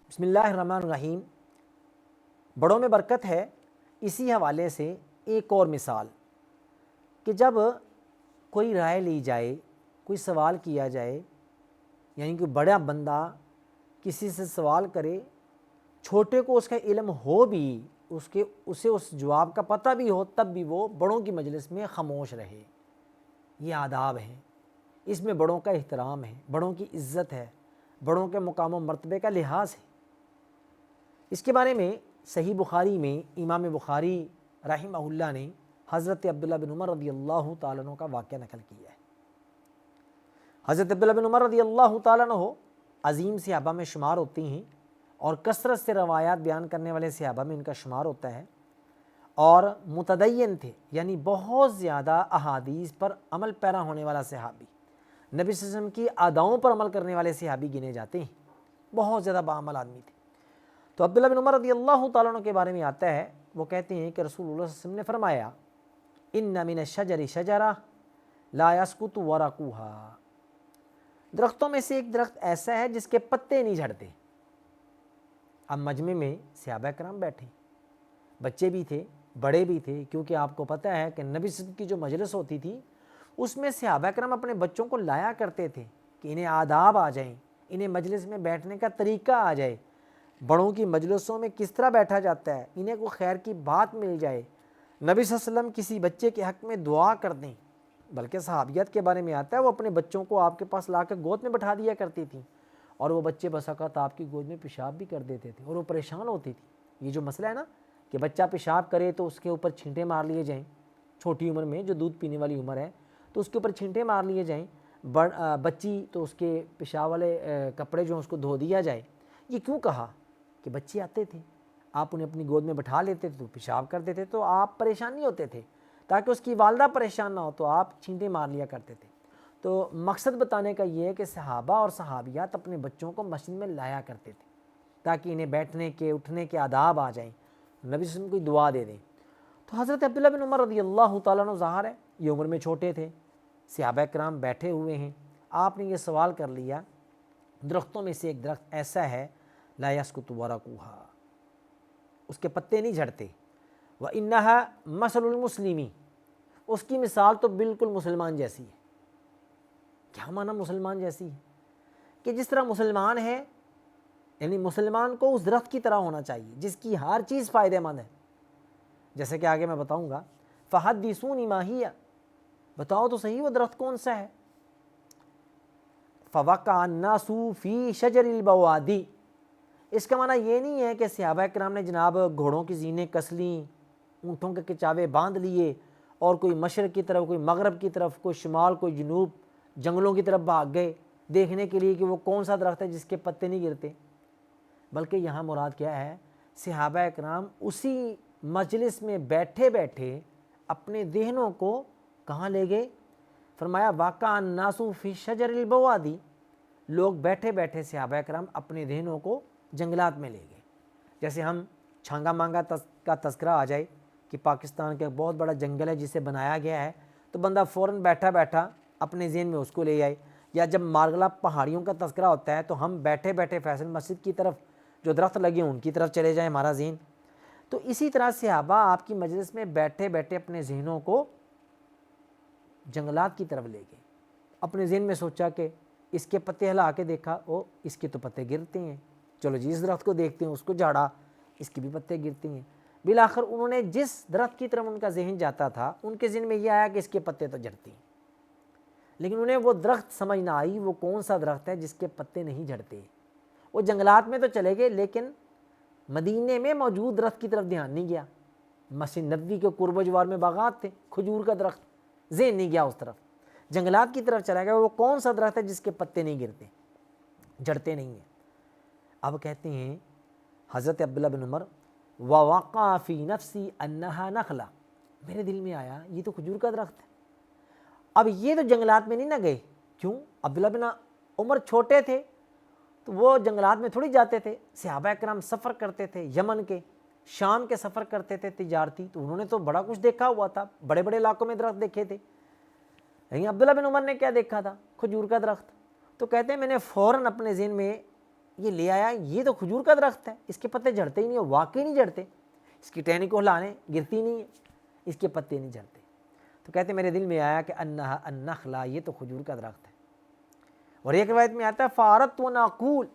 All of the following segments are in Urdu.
بسم اللہ الرحمن الرحیم۔ بڑوں میں برکت ہے، اسی حوالے سے ایک اور مثال کہ جب کوئی رائے لی جائے، کوئی سوال کیا جائے، یعنی کہ بڑا بندہ کسی سے سوال کرے، چھوٹے کو اس کا علم ہو بھی، اسے اس جواب کا پتہ بھی ہو، تب بھی وہ بڑوں کی مجلس میں خاموش رہے۔ یہ آداب ہیں، اس میں بڑوں کا احترام ہے، بڑوں کی عزت ہے، بڑوں کے مقام و مرتبے کا لحاظ ہے۔ اس کے بارے میں صحیح بخاری میں امام بخاری رحمہ اللہ نے حضرت عبداللہ بن عمر رضی اللہ تعالیٰ عنہ کا واقعہ نقل کیا ہے۔ حضرت عبداللہ بن عمر رضی اللہ تعالیٰ عنہ عظیم صحابہ میں شمار ہوتی ہیں اور کثرت سے روایات بیان کرنے والے صحابہ میں ان کا شمار ہوتا ہے، اور متدین تھے، یعنی بہت زیادہ احادیث پر عمل پیرا ہونے والا صحابی، نبی صلی اللہ علیہ وسلم کی اداؤں پر عمل کرنے والے صحابی گنے جاتے ہیں، بہت زیادہ باعمل آدمی تھے۔ تو عبداللہ بن عمر رضی اللہ تعالیٰ عنہ کے بارے میں آتا ہے، وہ کہتے ہیں کہ رسول اللہ صلی اللہ علیہ وسلم نے فرمایا، ان من الشجر شجرہ لا یسقط ورقها، درختوں میں سے ایک درخت ایسا ہے جس کے پتے نہیں جھڑتے۔ اب مجمع میں صحابہ کرام بیٹھے، بچے بھی تھے، بڑے بھی تھے، کیونکہ آپ کو پتہ ہے کہ نبی صلی اللہ علیہ وسلم کی جو مجلس ہوتی تھی اس میں صحابہ کرام اپنے بچوں کو لایا کرتے تھے کہ انہیں آداب آ جائیں، انہیں مجلس میں بیٹھنے کا طریقہ آ جائے، بڑوں کی مجلسوں میں کس طرح بیٹھا جاتا ہے، انہیں کوئی خیر کی بات مل جائے، نبی صلی اللہ علیہ وسلم کسی بچے کے حق میں دعا کر دیں۔ بلکہ صحابیات کے بارے میں آتا ہے وہ اپنے بچوں کو آپ کے پاس لا کے گود میں بٹھا دیا کرتی تھیں، اور وہ بچے بس اوقات آپ کی گود میں پیشاب بھی کر دیتے تھے اور وہ پریشان ہوتی تھی۔ یہ جو مسئلہ ہے نا کہ بچہ پیشاب کرے تو اس کے اوپر چھینٹے مار لیے جائیں، چھوٹی عمر میں جو دودھ پینے والی عمر ہے تو اس کے اوپر چھینٹے مار لیے جائیں، بچی تو اس کے پیشاب والے کپڑے جو اس کو دھو دیا جائے۔ یہ کیوں کہا؟ کہ بچے آتے تھے، آپ انہیں اپنی گود میں بٹھا لیتے تھے تو پیشاب کرتے تھے تو آپ پریشان نہیں ہوتے تھے، تاکہ اس کی والدہ پریشان نہ ہو تو آپ چھینٹے مار لیا کرتے تھے۔ تو مقصد بتانے کا یہ ہے کہ صحابہ اور صحابیات اپنے بچوں کو مسجد میں لایا کرتے تھے تاکہ انہیں بیٹھنے کے اٹھنے کے آداب آ جائیں، نبی صلی اللہ علیہ وسلم کوئی دعا دے دیں۔ تو حضرت عبداللہ بن عمر رضی اللہ تعالیٰ عنہ ظاہر ہے یہ عمر میں چھوٹے تھے، صحابہ کرام بیٹھے ہوئے ہیں، آپ نے یہ سوال کر لیا، درختوں میں سے ایک درخت ایسا ہے لا یسقط ورقها، اس کے پتے نہیں جھڑتے، وَإِنَّهَا مَثَلُ الْمُسْلِمِ، اس کی مثال تو بالکل مسلمان جیسی ہے۔ کیا معنی مسلمان جیسی ہے؟ کہ جس طرح مسلمان ہے، یعنی مسلمان کو اس درخت کی طرح ہونا چاہیے جس کی ہر چیز فائدہ مند ہے، جیسے کہ آگے میں بتاؤں گا۔ فَحَدِّثُونِ مَا هِيَ، بتاؤ تو صحیح وہ درخت کون سا ہے۔ فَوَقَعَ النَّاسُ فِي شَجَرِ الْبَوَادِ، اس کا معنی یہ نہیں ہے کہ صحابہ کرام نے جناب گھوڑوں کی زینیں کس لیں، اونٹوں کے کچاوے باندھ لیے اور کوئی مشرق کی طرف، کوئی مغرب کی طرف، کوئی شمال، کوئی جنوب، جنگلوں کی طرف بھاگ گئے دیکھنے کے لیے کہ وہ کون سا درخت ہے جس کے پتے نہیں گرتے۔ بلکہ یہاں مراد کیا ہے، صحابہ کرام اسی مجلس میں بیٹھے بیٹھے اپنے ذہنوں کو کہاں لے گئے؟ فرمایا واقع الناس فی شجر البوادی، لوگ بیٹھے بیٹھے صحابہ کرام اپنے ذہنوں کو جنگلات میں لے گئے۔ جیسے ہم چھانگا مانگا کا تذکرہ آ جائے کہ پاکستان کا ایک بہت بڑا جنگل ہے جسے بنایا گیا ہے، تو بندہ فوراً بیٹھا بیٹھا اپنے ذہن میں اس کو لے آئے۔ یا جب مارگلا پہاڑیوں کا تذکرہ ہوتا ہے تو ہم بیٹھے بیٹھے فیصل مسجد کی طرف جو درخت لگے ان کی طرف چلے جائیں ہمارا ذہن۔ تو اسی طرح صحابہ آپ کی مجلس میں بیٹھے بیٹھے اپنے ذہنوں کو جنگلات کی طرف لے گئے، اپنے ذہن میں سوچا کہ اس کے پتے ہلا کے دیکھا، او اس کے تو پتے گرتے ہیں، چلو جی اس درخت کو دیکھتے ہیں، اس کو جھاڑا، اس کے بھی پتے گرتے ہیں۔ بالآخر انہوں نے جس درخت کی طرف ان کا ذہن جاتا تھا ان کے ذہن میں یہ آیا کہ اس کے پتے تو جھڑتے ہیں، لیکن انہیں وہ درخت سمجھ نہ آئی وہ کون سا درخت ہے جس کے پتے نہیں جھڑتے۔ وہ جنگلات میں تو چلے گئے لیکن مدینے میں موجود درخت کی طرف دھیان نہیں گیا۔ مسجد نبوی کے قرب و جوار میں باغات تھے، کھجور کا درخت، ذہن نہیں گیا اس طرف، جنگلات کی طرف چلا گیا، وہ کون سا درخت ہے جس کے پتے نہیں گرتے، جھڑتے نہیں ہیں۔ اب کہتے ہیں حضرت عبداللہ بن عمر وَوَقَعَ فِي نَفْسِي أَنَّهَا نَخْلَةٌ، میرے دل میں آیا یہ تو کھجور کا درخت ہے۔ اب یہ تو جنگلات میں نہیں نہ گئے، کیوں؟ عبداللہ بن عمر چھوٹے تھے تو وہ جنگلات میں تھوڑی جاتے تھے، صحابہ کرام سفر کرتے تھے، یمن کے، شام کے سفر کرتے تھے تجارتی، تو انہوں نے تو بڑا کچھ دیکھا ہوا تھا، بڑے بڑے علاقوں میں درخت دیکھے تھے۔ لیکن عبداللہ بن عمر نے کیا دیکھا تھا؟ کھجور کا درخت۔ تو کہتے ہیں میں نے فوراً اپنے ذہن میں یہ لے آیا, یہ تو کھجور کا درخت ہے, اس کے پتے جھڑتے ہی نہیں, واقعی نہیں جھڑتے, اس کی ٹہنی کو ہلانے گرتی نہیں ہے, اس کے پتے نہیں جھڑتے. تو کہتے میرے دل میں آیا کہ انہا النخلا, یہ تو کھجور کا درخت ہے. اور ایک روایت میں آتا ہے فارت و ناقول,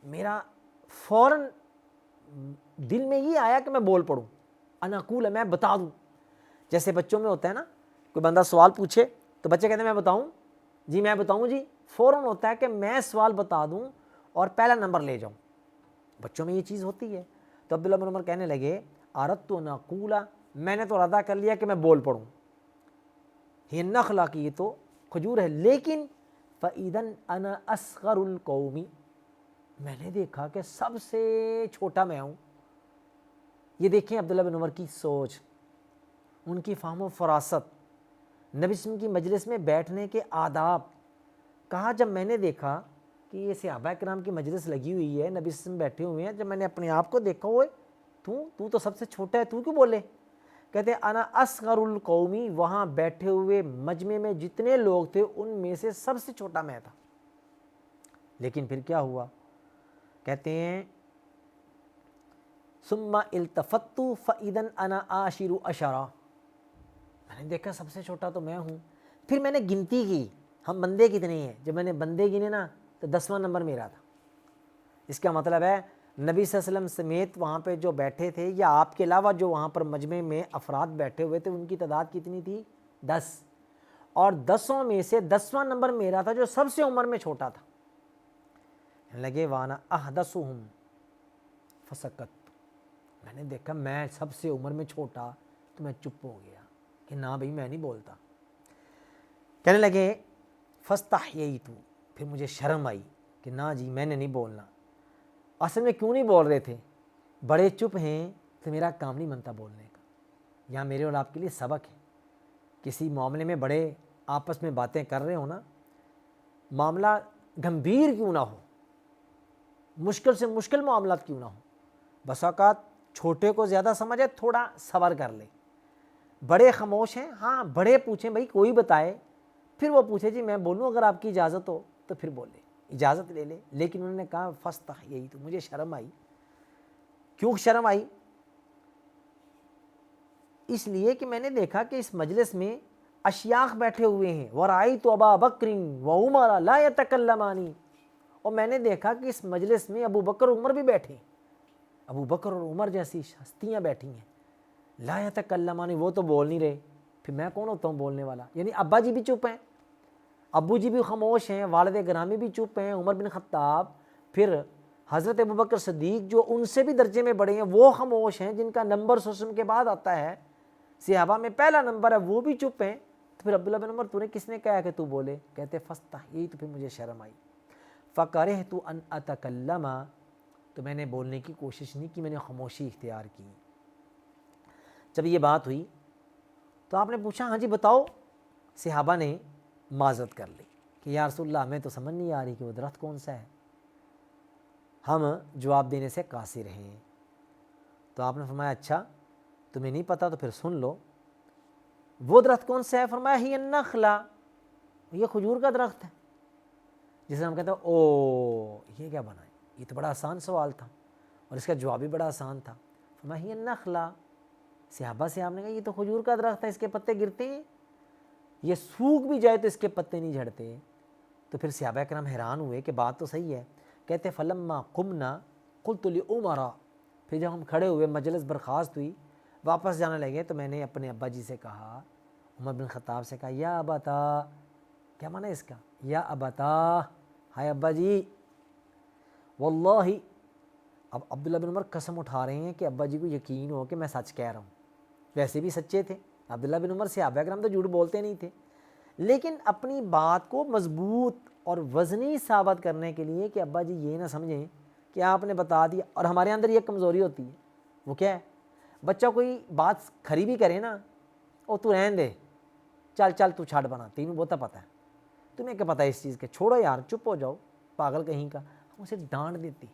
میرا فوراً دل میں یہ آیا کہ میں بول پڑوں, اناقول ہے, میں بتا دوں. جیسے بچوں میں ہوتا ہے نا, کوئی بندہ سوال پوچھے تو بچے کہتے ہیں میں بتاؤں جی, میں بتاؤں جی, فوراً ہوتا ہے کہ میں سوال بتا دوں اور پہلا نمبر لے جاؤں. بچوں میں یہ چیز ہوتی ہے. تو عبداللہ بن عمر کہنے لگے اردت ناقولا, میں نے تو ارادہ کر لیا کہ میں بول پڑوں, یہ نخلا کی یہ تو کھجور ہے. لیکن فَإِذًا أَنَا أَصْغَرُ الْقَوْمِ, میں نے دیکھا کہ سب سے چھوٹا میں ہوں. یہ دیکھیں عبداللہ بن عمر کی سوچ, ان کی فہم و فراست, نبی صلی اللہ علیہ وسلم کی مجلس میں بیٹھنے کے آداب. کہا جب میں نے دیکھا کہ یہ صحابہ کرام کی مجلس لگی ہوئی ہے, نبی صلی اللہ علیہ وسلم بیٹھے ہوئے ہیں, جب میں نے اپنے آپ کو دیکھا, ہوئے تو سب سے چھوٹا ہے, تو کیوں بولے؟ کہتے انا اصغر القومی, وہاں بیٹھے ہوئے مجمع میں جتنے لوگ تھے ان میں سے سب سے چھوٹا میں تھا. لیکن پھر کیا ہوا؟ کہتے ہیں ثم التفت فاذا انا عاشر عشرہ, میں نے دیکھا سب سے چھوٹا تو میں ہوں. پھر میں نے گنتی کی, ہم بندے کتنے ہیں, جب میں نے بندے گنے نا تو 10واں نمبر میرا تھا. اس کا مطلب ہے نبی صلی اللہ علیہ وسلم سمیت وہاں پہ جو بیٹھے تھے یا آپ کے علاوہ جو وہاں پر مجمع میں افراد بیٹھے ہوئے تھے ان کی تعداد کتنی تھی؟ 10, اور 10 میں سے 10واں نمبر میرا تھا جو سب سے عمر میں چھوٹا تھا. لگے وانا احدثہم فسکت, میں نے دیکھا میں سب سے عمر میں چھوٹا تو میں چپ ہو گیا کہ نہ بھئی میں نہیں بولتا. کہنے لگے فاستحییت, پھر مجھے شرم آئی کہ نہ جی میں نے نہیں بولنا. اصل میں کیوں نہیں بول رہے تھے؟ بڑے چپ ہیں تو میرا کام نہیں بنتا بولنے کا. یہاں میرے اور آپ کے لیے سبق ہے. کسی معاملے میں بڑے آپس میں باتیں کر رہے ہو نا, معاملہ گمبھیر کیوں نہ ہو, مشکل سے مشکل معاملات کیوں نہ ہو, بس اوقات چھوٹے کو زیادہ سمجھے, تھوڑا صبر کر لے. بڑے خاموش ہیں, ہاں بڑے پوچھیں بھائی کوئی بتائے, پھر وہ پوچھے جی میں بولوں اگر آپ کی اجازت ہو, تو پھر بولے, اجازت لے لے. لیکن انہوں نے کہا فاستحییت, تو مجھے شرم آئی. کیوں شرم آئی؟ اس لیے کہ میں نے دیکھا کہ اس مجلس میں اشیاخ بیٹھے ہوئے ہیں, ورأیت ابا بکر وعمر لا یتکلمان, اور میں نے دیکھا کہ اس مجلس میں ابو بکر عمر بھی بیٹھے, ابو بکر اور عمر جیسی ہستیاں بیٹھی ہیں, لا یتکلمان, وہ تو بول نہیں رہے, پھر میں کون ہوتا ہوں بولنے والا؟ یعنی ابا جی بھی چپ ہیں, ابو جی بھی خاموش ہیں, والد گرامی بھی چپ ہیں, عمر بن خطاب, پھر حضرت ابوبکر صدیق جو ان سے بھی درجے میں بڑے ہیں وہ خاموش ہیں, جن کا نمبر سسم کے بعد آتا ہے, صحابہ میں پہلا نمبر ہے, وہ بھی چپ ہیں. تو پھر عبداللہ بن عمر تو نے کس نے کہا کہ تو بولے؟ کہتے فاستحییت, تو پھر مجھے شرم آئی. فکرہت ان اتکلم, تو میں نے بولنے کی کوشش نہیں کی, میں نے خاموشی اختیار کی. جب یہ بات ہوئی تو آپ نے پوچھا ہاں جی بتاؤ. صحابہ نے معذرت کر لی کہ یا رسول اللہ ہمیں تو سمجھ نہیں آ رہی کہ وہ درخت کون سا ہے, ہم جواب دینے سے قاصر ہیں. تو آپ نے فرمایا اچھا تمہیں نہیں پتا تو پھر سن لو, وہ درخت کون سا ہے؟ فرمایا ہی النخلا, یہ کھجور کا درخت ہے. جسے ہم کہتے ہیں او یہ کیا بنا ہے, یہ تو بڑا آسان سوال تھا اور اس کا جواب بھی بڑا آسان تھا. فرمایا ہی النخلا, صحابہ سے آپ نے کہا یہ تو کھجور کا درخت ہے, اس کے پتے گرتے ہیں, یہ سوکھ بھی جائے تو اس کے پتے نہیں جھڑتے. تو پھر صحابہ کرام حیران ہوئے کہ بات تو صحیح ہے. کہتے فلما قمنا قلت لعمر, پھر جب ہم کھڑے ہوئے مجلس برخاست ہوئی واپس جانے لگے تو میں نے اپنے ابا جی سے کہا, عمر بن خطاب سے کہا یا ابتا, کیا معنی ہے اس کا؟ یا ابتا, ہائے ابا جی, واللہ, اب عبداللہ بن عمر قسم اٹھا رہے ہیں کہ ابا جی کو یقین ہو کہ میں سچ کہہ رہا ہوں. ویسے بھی سچے تھے عبداللہ بن عمر, صحابہ کرام تو جھوٹ بولتے نہیں تھے, لیکن اپنی بات کو مضبوط اور وزنی ثابت کرنے کے لیے کہ ابا جی یہ نہ سمجھیں کہ آپ نے بتا دیا. اور ہمارے اندر یہ کمزوری ہوتی ہے, وہ کیا ہے, بچہ کوئی بات کھری بھی کرے نا, او تو رہن دے, چل چل تو چھاڑ بنا, تینوں بہت پتہ ہے, تمہیں کیا پتہ ہے اس چیز کے, چھوڑو یار, چپ ہو جاؤ, پاگل کہیں کا. ہم اسے ڈانٹ دیتی.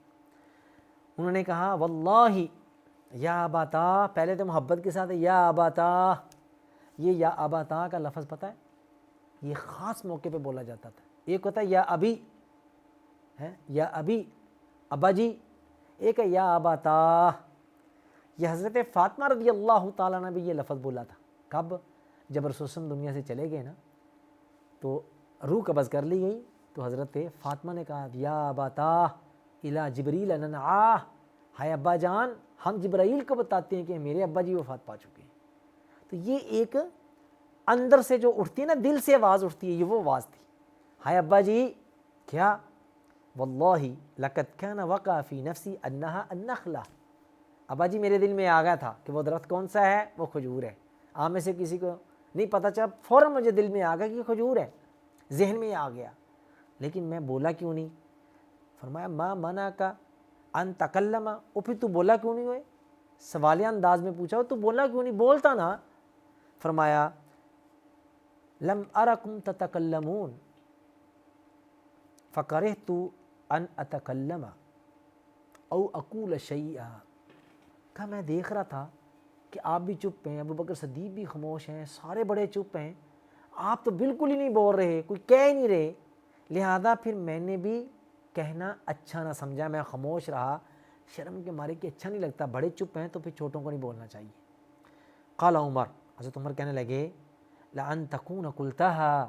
انہوں نے کہا واللہ یا اباتا, پہلے تو محبت کے ساتھ یا اباتا, یہ یا اباتا کا لفظ پتہ ہے یہ خاص موقع پہ بولا جاتا تھا. ایک ہوتا ہے یا ابھی ہے, یا ابھی, ابا جی، ایک ہے یا اباتا، یہ حضرت فاطمہ رضی اللہ تعالیٰ نے بھی یہ لفظ بولا تھا۔ کب؟ جب رسول اللہ دنیا سے چلے گئے نا تو روح قبض کر لی گئی، تو حضرت فاطمہ نے کہا یا اباتا الا جبریل ننعا، ہائے ابا جان، ہم جبرائیل کو بتاتے ہیں کہ میرے ابا جی وفات پا چکے ہیں۔ تو یہ ایک اندر سے جو اٹھتی ہے نا، دل سے آواز اٹھتی ہے، یہ وہ آواز تھی، ہائے ابا جی کیا، واللہ لقد کان وقع فی نفسی انہا النخلہ، ابا جی میرے دل میں آ گیا تھا کہ وہ درخت کون سا ہے، وہ کھجور ہے۔ آپ میں سے کسی کو نہیں پتہ چلا، فوراً مجھے دل میں آ گیا کہ یہ کھجور ہے، ذہن میں آ گیا، لیکن میں بولا کیوں نہیں؟ فرمایا ما منعک ان تکلم، اور پھر تو بولا کیوں نہیں ہوئے؟ سوالیہ انداز میں پوچھا، تو بولا کیوں نہیں، بولتا نا۔ فرمایا لم ارکم تتکلمون فکرہت ان اتکلم او اقول شیئا، کہا میں دیکھ رہا تھا کہ آپ بھی چپ ہیں، ابو بکر صدیق بھی خاموش ہیں، سارے بڑے چپ ہیں، آپ تو بالکل ہی نہیں بول رہے، کوئی کہہ ہی نہیں رہے، لہذا پھر میں نے بھی کہنا اچھا نہ سمجھا، میں خاموش رہا، شرم کے مارے کہ اچھا نہیں لگتا، بڑے چپ ہیں تو پھر چھوٹوں کو نہیں بولنا چاہیے۔ قال عمر، حضرت عمر کہنے لگے لأن تکون قلتها،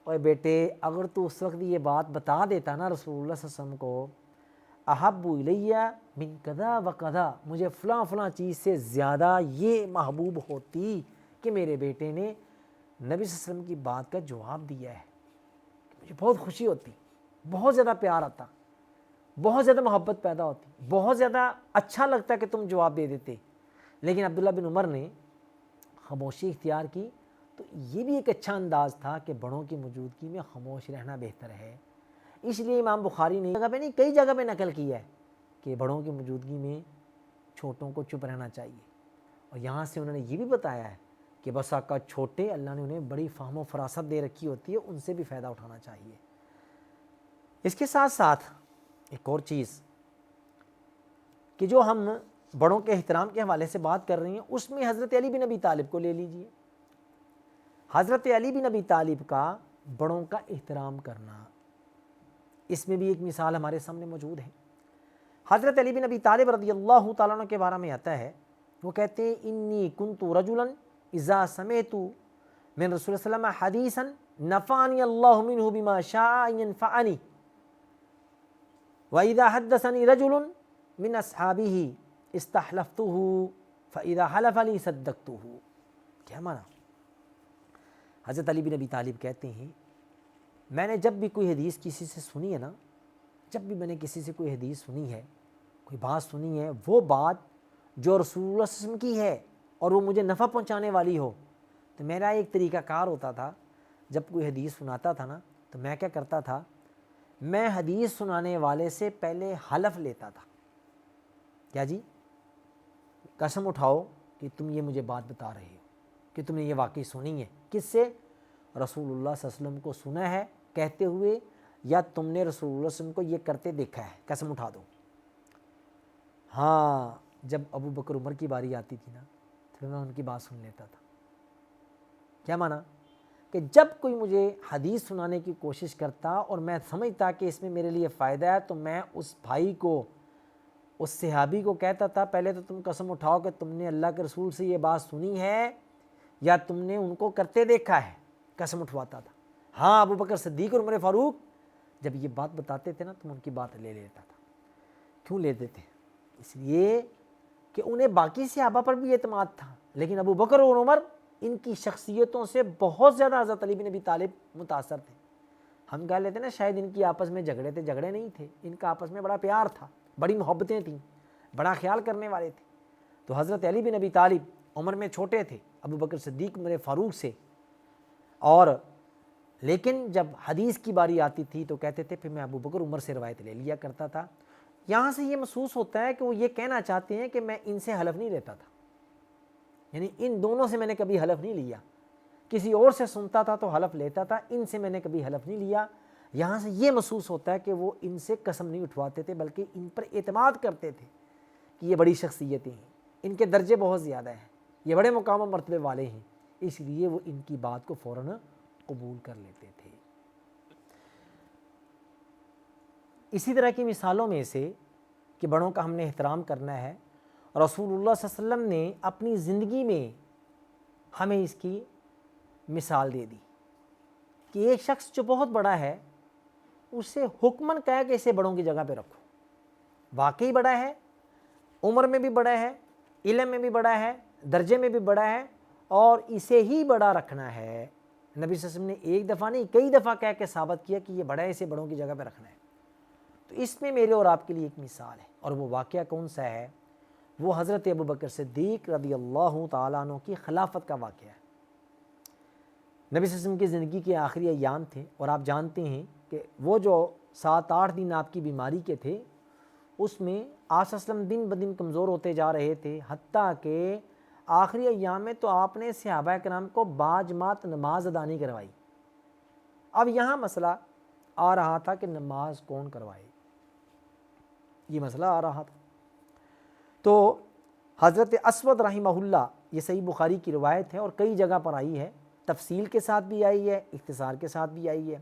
اوے بیٹے اگر تو اس وقت یہ بات بتا دیتا نا رسول اللہ صلی اللہ علیہ وسلم کو، احب الیہ من کذا و کذا، مجھے فلاں فلاں چیز سے زیادہ یہ محبوب ہوتی کہ میرے بیٹے نے نبی صلی اللہ علیہ وسلم کی بات کا جواب دیا ہے، مجھے بہت خوشی ہوتی، بہت زیادہ پیار آتا، بہت زیادہ محبت پیدا ہوتی، بہت زیادہ اچھا لگتا کہ تم جواب دے دیتے، لیکن عبداللہ بن عمر نے خاموشی اختیار کی، تو یہ بھی ایک اچھا انداز تھا کہ بڑوں کی موجودگی میں خاموش رہنا بہتر ہے۔ اس لیے امام بخاری نے جگہ پہ نہیں، کئی جگہ پہ نقل کیا ہے کہ بڑوں کی موجودگی میں چھوٹوں کو چپ رہنا چاہیے، اور یہاں سے انہوں نے یہ بھی بتایا ہے کہ بس آقا چھوٹے اللہ نے انہیں بڑی فہم و فراست دے رکھی ہوتی ہے، ان سے بھی فائدہ اٹھانا چاہیے۔ اس کے ساتھ ساتھ ایک اور چیز کہ جو ہم بڑوں کے احترام کے حوالے سے بات کر رہے ہیں، اس میں حضرت علی بن ابی طالب کو لے لیجئے۔ حضرت علی بن ابی طالب کا بڑوں کا احترام کرنا، اس میں بھی ایک مثال ہمارے سامنے موجود ہے۔ حضرت علی بن ابی طالب رضی اللہ تعالیٰ عنہ کے بارے میں آتا ہے، وہ کہتے ہیں انی کنت رجلا اذا سمعت من رسول اللہ صلی اللہ علیہ وسلم حدیثا نفعنی اللہ منہ بما شاء ان ينفعنی واذا حدثنی رجل من اصحابہ استحلفتہ فاذا حلف لی صدقتہ۔ کیا مانا؟ حضرت علی بن ابی طالب کہتے ہیں میں نے جب بھی کوئی حدیث کسی سے سنی ہے نا، جب بھی میں نے کسی سے کوئی حدیث سنی ہے، کوئی بات سنی ہے، وہ بات جو رسول اللہ صلی اللہ علیہ وسلم کی ہے اور وہ مجھے نفع پہنچانے والی ہو، تو میرا ایک طریقہ کار ہوتا تھا، جب کوئی حدیث سناتا تھا نا تو میں کیا کرتا تھا، میں حدیث سنانے والے سے پہلے حلف لیتا تھا۔ کیا جی؟ قسم اٹھاؤ کہ تم یہ مجھے بات بتا رہے ہو کہ تم نے یہ واقعی سنی ہے، کس سے؟ رسول اللہ صلی اللہ علیہ وسلم کو سنا ہے کہتے ہوئے، یا تم نے رسول اللہ صلی اللہ علیہ وسلم کو یہ کرتے دیکھا ہے، قسم اٹھا دو۔ ہاں، جب ابو بکر عمر کی باری آتی تھی نا تو میں ان کی بات سن لیتا تھا۔ کیا مانا؟ کہ جب کوئی مجھے حدیث سنانے کی کوشش کرتا اور میں سمجھتا کہ اس میں میرے لیے فائدہ ہے، تو میں اس بھائی کو، اس صحابی کو کہتا تھا پہلے تو تم قسم اٹھاؤ کہ تم نے اللہ کے رسول سے یہ بات سنی ہے یا تم نے ان کو کرتے دیکھا ہے، قسم اٹھواتا تھا۔ ہاں، ابو بکر صدیق اور عمر فاروق جب یہ بات بتاتے تھے نا تو ان کی بات لے لیتا تھا۔ کیوں لیتے تھے؟ اس لیے کہ انہیں باقی صحابہ پر بھی اعتماد تھا، لیکن ابو بکر اور عمر ان کی شخصیتوں سے بہت زیادہ حضرت علی بن ابی طالب متاثر تھے۔ ہم کہہ لیتے نا شاید ان کی آپس میں جھگڑے تھے، جھگڑے نہیں تھے، ان کا آپس میں بڑا پیار تھا، بڑی محبتیں تھیں، بڑا خیال کرنے والے تھے۔ تو حضرت علی بن ابی طالب عمر میں چھوٹے تھے ابو بکر صدیق عمر فاروق سے، اور لیکن جب حدیث کی باری آتی تھی تو کہتے تھے پھر میں ابو بکر عمر سے روایت لے لیا کرتا تھا۔ یہاں سے یہ محسوس ہوتا ہے کہ وہ یہ کہنا چاہتے ہیں کہ میں ان سے حلف نہیں لیتا تھا، یعنی ان دونوں سے میں نے کبھی حلف نہیں لیا، کسی اور سے سنتا تھا تو حلف لیتا تھا، ان سے میں نے کبھی حلف نہیں لیا۔ یہاں سے یہ محسوس ہوتا ہے کہ وہ ان سے قسم نہیں اٹھواتے تھے بلکہ ان پر اعتماد کرتے تھے کہ یہ بڑی شخصیتیں ہیں، ان کے درجے بہت زیادہ ہیں، یہ بڑے مقام و مرتبے والے ہیں، اس لیے وہ ان کی بات کو فوراً قبول کر لیتے تھے۔ اسی طرح کی مثالوں میں سے کہ بڑوں کا ہم نے احترام کرنا ہے، رسول اللہ صلی اللہ علیہ وسلم نے اپنی زندگی میں ہمیں اس کی مثال دے دی کہ ایک شخص جو بہت بڑا ہے اسے حکماً کہا کہ اسے بڑوں کی جگہ پہ رکھو، واقعی بڑا ہے، عمر میں بھی بڑا ہے، علم میں بھی بڑا ہے، درجے میں بھی بڑا ہے، اور اسے ہی بڑا رکھنا ہے۔ نبی صلی اللہ علیہ وسلم نے ایک دفعہ نہیں کئی دفعہ کہہ کے ثابت کیا کہ یہ بڑا ہے، اسے بڑوں کی جگہ پہ رکھنا ہے۔ تو اس میں میرے اور آپ کے لیے ایک مثال ہے، اور وہ واقعہ کون سا ہے؟ وہ حضرت ابوبکر صدیق رضی اللہ تعالیٰ عنہ کی خلافت کا واقعہ ہے۔ نبی صلی اللہ علیہ وسلم کی زندگی کے آخری ایام تھے، اور آپ جانتے ہیں کہ وہ جو 7-8 دن آپ کی بیماری کے تھے، اس میں آپ صلی اللہ علیہ وسلم دن بدن کمزور ہوتے جا رہے تھے، حتیٰ کہ آخری ایام میں تو آپ نے صحابہ کرام کو باجماعت نماز ادا نہیں کروائی۔ اب یہاں مسئلہ آ رہا تھا کہ نماز کون کروائے، یہ مسئلہ آ رہا تھا۔ تو حضرت اسود رحمہ اللہ، یہ صحیح بخاری کی روایت ہے اور کئی جگہ پر آئی ہے، تفصیل کے ساتھ بھی آئی ہے، اختصار کے ساتھ بھی آئی ہے۔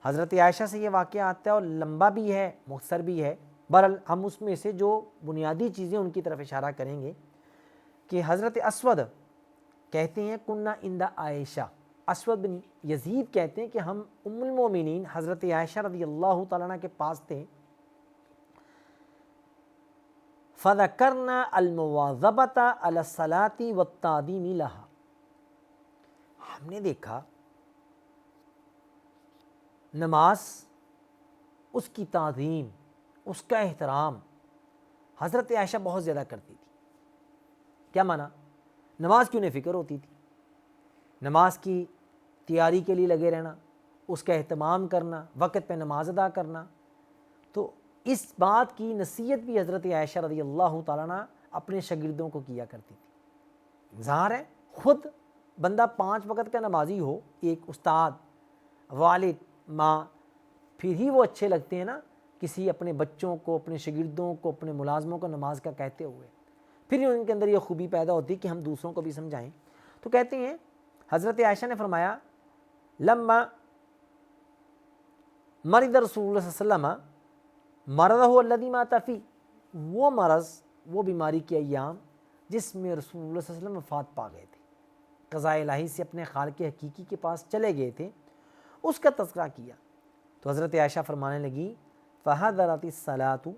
حضرت عائشہ سے یہ واقعہ آتا ہے اور لمبا بھی ہے، مختصر بھی ہے۔ بہرحال ہم اس میں سے جو بنیادی چیزیں ان کی طرف اشارہ کریں گے کہ حضرت اسود کہتے ہیں کنہ عند عائشہ، اسود بن یزید کہتے ہیں کہ ہم ام المومنین حضرت عائشہ رضی اللہ تعالیٰ عنہ کے پاس تھے، فذکرنا المواظبۃ علی الصلاۃ والتعظیم لہا، ہم نے دیکھا نماز، اس کی تعظیم، اس کا احترام حضرت عائشہ بہت زیادہ کرتی تھی۔ کیا مانا؟ نماز کی انہیں فکر ہوتی تھی، نماز کی تیاری کے لیے لگے رہنا، اس کا اہتمام کرنا، وقت پہ نماز ادا کرنا۔ تو اس بات کی نصیحت بھی حضرت عائشہ رضی اللہ تعالیٰ عنہ اپنے شاگردوں کو کیا کرتی تھی۔ ظاہر ہے خود بندہ 5 وقت کا نمازی ہو، ایک استاد، والد، ماں، پھر ہی وہ اچھے لگتے ہیں نا کسی اپنے بچوں کو، اپنے شاگردوں کو، اپنے ملازموں کو نماز کا کہتے ہوئے، پھر ان کے اندر یہ خوبی پیدا ہوتی ہے کہ ہم دوسروں کو بھی سمجھائیں۔ تو کہتے ہیں حضرت عائشہ نے فرمایا لما مرض رسول اللہ صلی اللہ علیہ وسلم مرضہ الذی مات فیہ، وہ مرض، وہ بیماری کے ایام جس میں رسول اللہ صلی اللہ علیہ وسلم وفات پا گئے تھے، قضاء الہی سے اپنے خالق حقیقی کے پاس چلے گئے تھے، اس کا تذکرہ کیا۔ تو حضرت عائشہ فرمانے لگی فحضرت الصلاۃ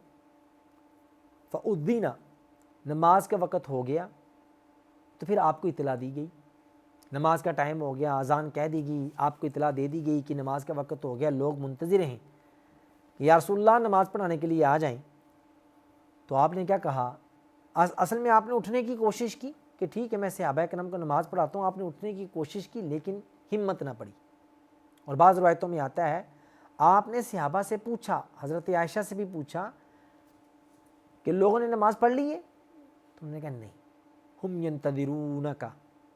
فأذن، نماز کا وقت ہو گیا تو پھر آپ کو اطلاع دی گئی، نماز کا ٹائم ہو گیا، اذان کہہ دی گئی، آپ کو اطلاع دے دی گئی کہ نماز کا وقت ہو گیا، لوگ منتظر ہیں یا رسول اللہ نماز پڑھانے کے لیے آ جائیں۔ تو آپ نے کیا کہا؟ اصل میں آپ نے اٹھنے کی کوشش کی کہ ٹھیک ہے میں صحابہ کرام کو نماز پڑھاتا ہوں، آپ نے اٹھنے کی کوشش کی لیکن ہمت نہ پڑی۔ اور بعض روایتوں میں آتا ہے آپ نے صحابہ سے پوچھا، حضرت عائشہ سے بھی پوچھا کہ لوگوں نے نماز پڑھ لی ہے؟ تم نے کہا نہیں، ہم ینتظرونک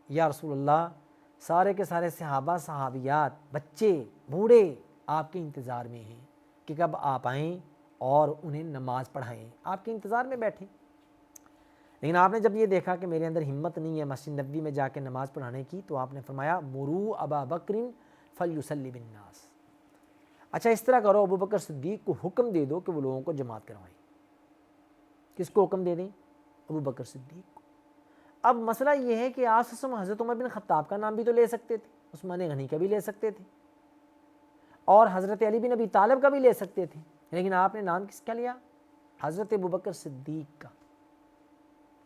یا رسول اللہ، سارے کے سارے صحابہ صحابیات، بچے بوڑھے آپ کے انتظار میں ہیں کہ کب آپ آئیں اور انہیں نماز پڑھائیں، آپ کے انتظار میں بیٹھیں۔ لیکن آپ نے جب یہ دیکھا کہ میرے اندر ہمت نہیں ہے مسجد نبوی میں جا کے نماز پڑھانے کی، تو آپ نے فرمایا مرو ابا بکر فلیصلی بالناس، اچھا اس طرح کرو، ابو بکر صدیق کو حکم دے دو کہ وہ لوگوں کو جماعت کروائیں۔ کس کو حکم دے دیں؟ ابو بکر صدیق کو۔ اب مسئلہ یہ ہے کہ آپ حضرت عمر بن خطاب کا نام بھی تو لے سکتے تھے، عثمان غنی کا بھی لے سکتے تھے، اور حضرت علی بن ابی طالب کا بھی لے سکتے تھے، لیکن آپ نے نام کس کا لیا؟ حضرت ابو بکر صدیق کا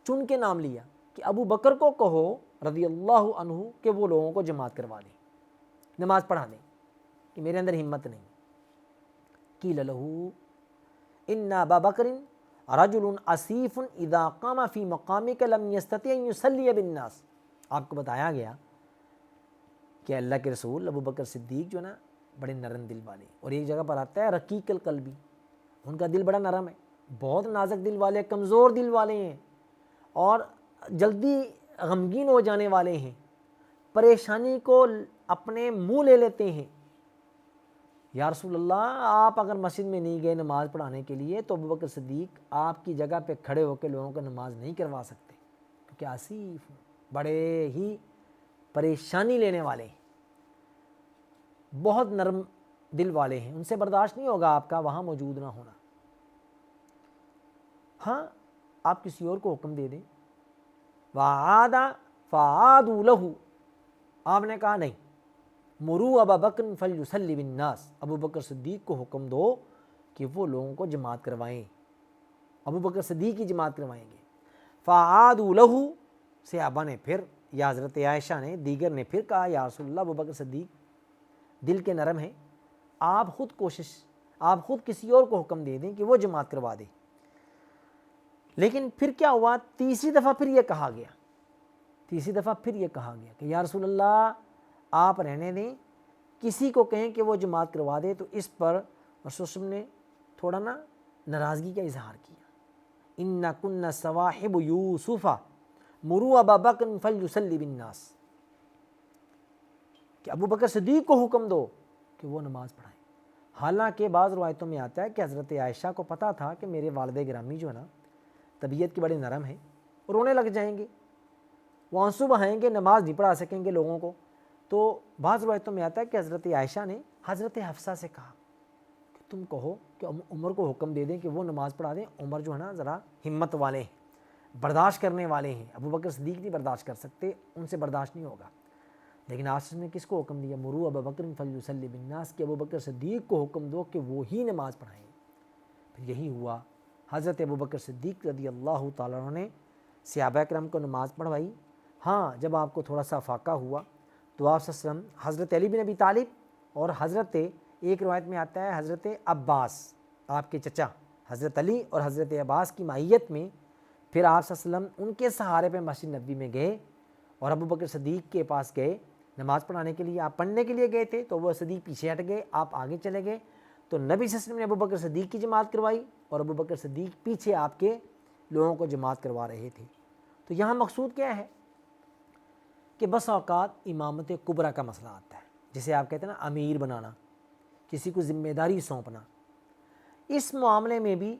چن کے نام لیا کہ ابو بکر کو کہو رضی اللہ عنہ کہ وہ لوگوں کو جماعت کروا دیں، نماز پڑھا دیں، کہ میرے اندر ہمت نہیں۔ قیل لہ ان ابا بکر رجل اسیف اذا قام فی مقامک لم یستطع ان یصلی بالناس، آپ کو بتایا گیا کہ اللہ کے رسول ابو بکر صدیق جو نا بڑے نرم دل والے، اور ایک جگہ پر آتا ہے رقیق القلبی، ان کا دل بڑا نرم ہے، بہت نازک دل والے، کمزور دل والے ہیں، اور جلدی غمگین ہو جانے والے ہیں، پریشانی کو اپنے منہ لے لیتے ہیں۔ یا رسول اللہ آپ اگر مسجد میں نہیں گئے نماز پڑھانے کے لیے تو ابو بکر صدیق آپ کی جگہ پہ کھڑے ہو کے لوگوں کو نماز نہیں کروا سکتے، کیونکہ آصف بڑے ہی پریشانی لینے والے ہیں، بہت نرم دل والے ہیں، ان سے برداشت نہیں ہوگا آپ کا وہاں موجود نہ ہونا۔ ہاں آپ کسی اور کو حکم دے دیں، وعاد فعادوا لہ، آپ نے کہا نہیں، مروا ابا بکر فلیصلی بالناس، ابو بکر صدیق کو حکم دو کہ وہ لوگوں کو جماعت کروائیں، ابو بکر صدیق کی جماعت کروائیں گے۔ فعادوا لہ، صحابہ نے پھر، یا حضرت عائشہ نے، دیگر نے پھر کہا یا رسول اللہ، ابو بکر صدیق دل کے نرم ہیں، آپ خود کسی اور کو حکم دے دیں کہ وہ جماعت کروا دے۔ لیکن پھر کیا ہوا، تیسری دفعہ پھر یہ کہا گیا کہ یا رسول اللہ آپ رہنے دیں، کسی کو کہیں کہ وہ جماعت کروا دے۔ تو اس پر رسول صلی اللہ علیہ وسلم نے تھوڑا ناراضگی کا اظہار کیا، اِنَّ كُنَّ صَوَاحِبُ یوسف مروا ابا بکر فلیصلی بالناس، کہ ابو بکر صدیق کو حکم دو کہ وہ نماز پڑھائیں۔ حالانکہ بعض روایتوں میں آتا ہے کہ حضرت عائشہ کو پتہ تھا کہ میرے والد گرامی جو ہے نا طبیعت کی بڑے نرم ہیں، رونے لگ جائیں گے، وہ آنسو بہائیں گے، نماز نہیں پڑھا سکیں گے لوگوں کو۔ تو بعض روایتوں میں آتا ہے کہ حضرت عائشہ نے حضرت حفصہ سے کہا کہ تم کہو کہ عمر کو حکم دے دیں کہ وہ نماز پڑھا دیں، عمر جو ہے نا ذرا ہمت والے ہیں، برداشت کرنے والے ہیں، ابو بکر صدیق نہیں برداشت کر سکتے، ان سے برداشت نہیں ہوگا۔ لیکن آج نے کس کو حکم دیا، مروا ابا بکر فلیصلی بالناس، کہ ابو بکر صدیق کو حکم دو کہ وہی نماز پڑھائیں۔ پھر یہی ہوا، حضرت ابو بکر صدیق رضی اللہ تعالیٰ عنہ نے صحابہ کرام کو نماز پڑھوائی۔ ہاں جب آپ کو تھوڑا سا فاقہ ہوا تو آپ صلی اللہ علیہ وسلم حضرت علی بن ابی طالب اور حضرت، ایک روایت میں آتا ہے حضرت عباس، آپ کے چچا حضرت علی اور حضرت عباس کی معیت میں، پھر آپ صلی اللہ علیہ وسلم ان کے سہارے پہ مسجد نبوی میں گئے اور ابو بکر صدیق کے پاس گئے نماز پڑھانے کے لیے۔ آپ پڑھنے کے لیے گئے تھے تو وہ صدیق پیچھے ہٹ گئے، آپ آگے چلے گئے، تو نبی صلی اللہ علیہ وسلم نے ابو بکر صدیق کی جماعت کروائی اور ابو بکر صدیق پیچھے آپ کے لوگوں کو جماعت کروا رہے تھے۔ تو یہاں مقصود کیا ہے کہ بس اوقات امامت کبریٰ کا مسئلہ آتا ہے، جسے آپ کہتے ہیں نا امیر بنانا، کسی کو ذمہ داری سونپنا، اس معاملے میں بھی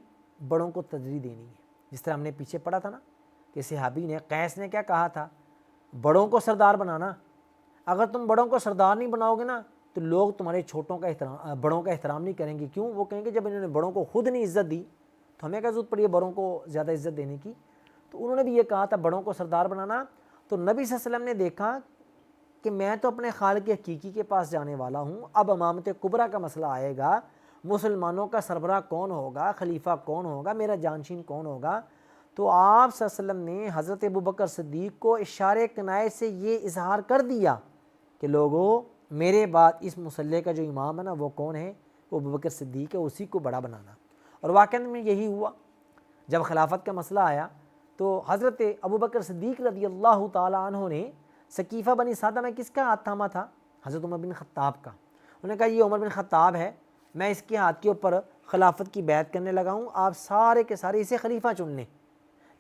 بڑوں کو ترجیح دینی ہے۔ جس طرح ہم نے پیچھے پڑھا تھا نا کہ صحابی نے، قیس نے کیا کہا تھا، بڑوں کو سردار بنانا، اگر تم بڑوں کو سردار نہیں بناؤ گے نا تو لوگ تمہارے چھوٹوں کا بڑوں کا احترام نہیں کریں گے۔ کیوں؟ وہ کہیں گے جب انہوں نے بڑوں کو خود نہیں عزت دی تو ہمیں کیا ضرورت پڑی ہے بڑوں کو زیادہ عزت دینے کی۔ تو انہوں نے بھی یہ کہا تھا بڑوں کو سردار بنانا۔ تو نبی صلی اللہ علیہ وسلم نے دیکھا کہ میں تو اپنے خالق حقیقی کے پاس جانے والا ہوں، اب امامت کبریٰ کا مسئلہ آئے گا، مسلمانوں کا سربراہ کون ہوگا، خلیفہ کون ہوگا، میرا جانشین کون ہوگا۔ تو آپ صلی اللہ علیہ وسلم نے حضرت ابو بکر صدیق کو اشارے کنایت سے یہ اظہار کر دیا کہ لوگوں میرے بعد اس مسلح کا جو امام ہے نا وہ کون ہے، وہ ابو بکر صدیق ہے، اسی کو بڑا بنانا۔ اور واقعہ میں یہی ہوا، جب خلافت کا مسئلہ آیا تو حضرت ابو بکر صدیق رضی اللہ تعالیٰ عنہ نے ثقیفہ بنی سعدہ میں کس کا ہاتھ تھاما تھا؟ حضرت عمر بن خطاب کا۔ انہوں نے کہا یہ عمر بن خطاب ہے، میں اس کے ہاتھ کے اوپر خلافت کی بیعت کرنے لگا ہوں، آپ سارے کے سارے اسے خلیفہ چن لیں۔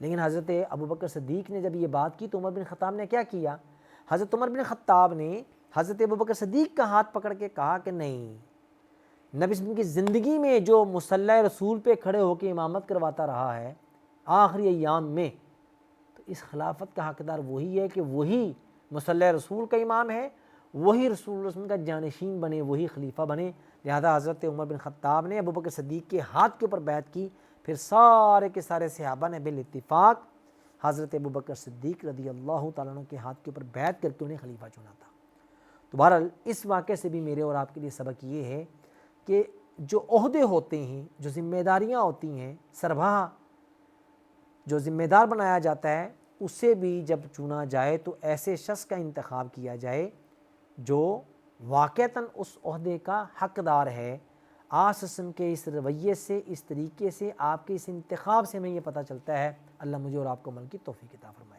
لیکن حضرت ابو بکر صدیق نے جب یہ بات کی تو عمر بن خطاب نے کیا کیا؟ حضرت عمر بن خطاب نے حضرت ابو بکر صدیق کا ہاتھ پکڑ کے کہا کہ نہیں، نبی صلی اللہ علیہ وسلم کی زندگی میں جو مصلی رسول پہ کھڑے ہو کے امامت کرواتا رہا ہے آخری ایام میں، تو اس خلافت کا حقدار وہی ہے کہ وہی مصلی رسول کا امام ہے، وہی رسول اللہ صلی اللہ علیہ وسلم کا جانشین بنے، وہی خلیفہ بنے۔ لہذا حضرت عمر بن خطاب نے ابو بکر صدیق کے ہاتھ کے اوپر بیعت کی، پھر سارے کے سارے صحابہ نے بالاتفاق حضرت ابو بکر صدیق رضی اللہ تعالیٰ عنہ کے ہاتھ کے اوپر بیعت کر کے انہیں خلیفہ چنا تھا۔ تو بہرحال اس واقعے سے بھی میرے اور آپ کے لیے سبق یہ ہے کہ جو عہدے ہوتے ہیں، جو ذمہ داریاں ہوتی ہیں، سربراہ جو ذمہ دار بنایا جاتا ہے، اسے بھی جب چنا جائے تو ایسے شخص کا انتخاب کیا جائے جو واقعتاً اس عہدے کا حقدار ہے۔ آسم کے اس رویے سے، اس طریقے سے، آپ کے اس انتخاب سے ہمیں یہ پتہ چلتا ہے۔ اللہ مجھے اور آپ کو عمل کی توفیق عطا فرمائے۔